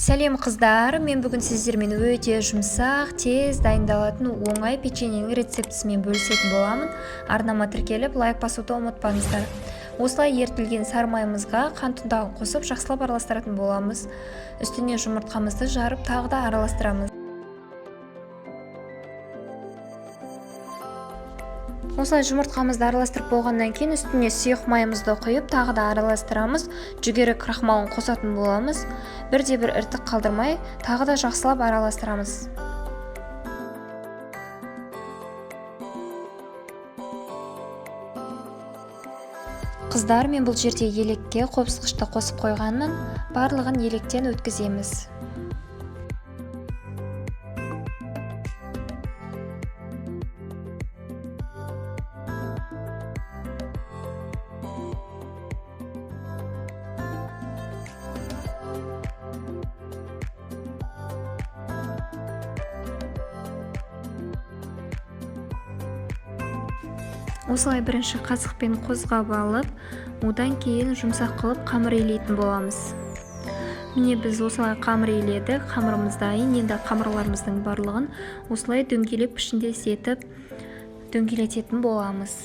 Сәлем қыздар, мен бүгін сіздермен өте жұмсақ, тез дайындалатын оңай печеньенің рецептісімен бөлісетін боламын. Арнама тіркеліп, лайк басуды ұмытпаңыздар. Осылай ертілген сары майымызға қант ұнтағын қосып, жақсылап араластыратын боламыз. Үстіне жұмыртқамызды жарып, тағы да араластырамыз. Осылай жұмыртқамызды араластырып болғаннан кейін үстіне сұйық майымызды құйып, тағы да араластырамыз. Жүгері крахмалын қосатын боламыз. Бірде-бір іртік қалдырмай, тағы да жақсылап араластырамыз. Қыздар, мен бұл жерде елекке қопсықышты қосып қойғанмын. Барлығын електен өткіземіз. Осылай бірінші қасықпен қозғап алып, одан кейін жұмсақ қылып қамыр илейтін боламыз. Міне біз осылай қамыр иледік, қамырымыз дайын. Енді қамырларымыздың барлығын осылай дөңгелеп пішіндес етіп дөңгелететін боламыз.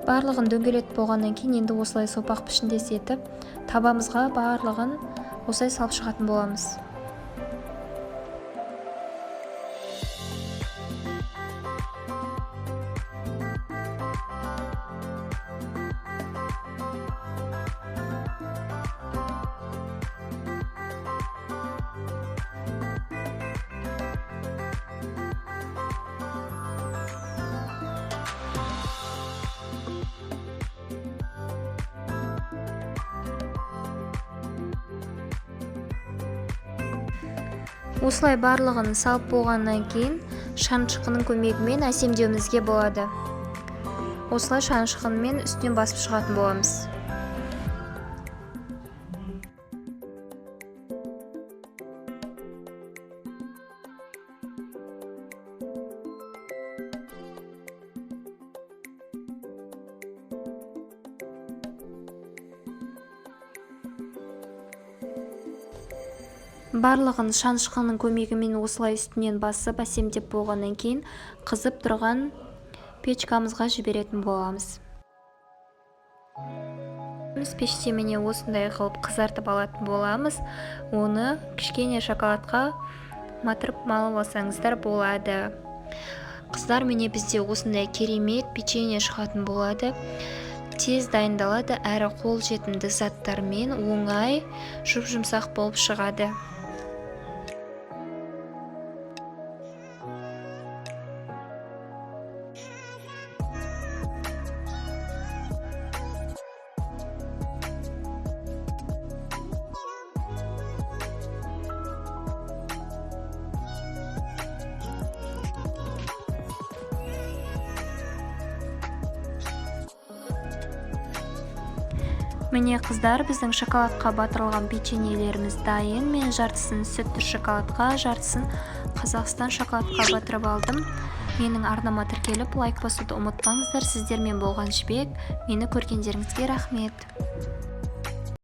Барлығын дөңгелетіп болғаннан кейін енді осылай сопақ пішіндес етіп, табамызға барлығын осылай салып шығатын боламыз. Осылай барлығын салып болғаннан кейін шанышқының көмегімен әсемдеуімізге болады. Осылай шанышқынмен үстінен басып шығатын боламыз. Барлығын шанышқының көмегімен осылай үстінен басып әсемдеп болғаннан кейін қызып тұрған печкамызға жіберетін боламыз. Пеште міне осындай қылып қызартып алатын боламыз. Оны кішкене шоколадқа матырып малып алсаңыздар болады. Қыздар, міне бізде осындай керемет печенье шығатын болады. Тез дайындалады, әрі қол жетімді заттармен оңай, жұп-жұмсақ болып шығады. Міне қыздар, біздің шоколадқа батырылған печеньелеріміз дайын. Мен жартысын сүтті шоколадқа, жартысын Қазақстан шоколадқа батырып алдым. Менің арнама тіркеліп, лайк басуды ұмытпаңыздар. Сіздермен болған Жібек. Мені көргендеріңізге рахмет.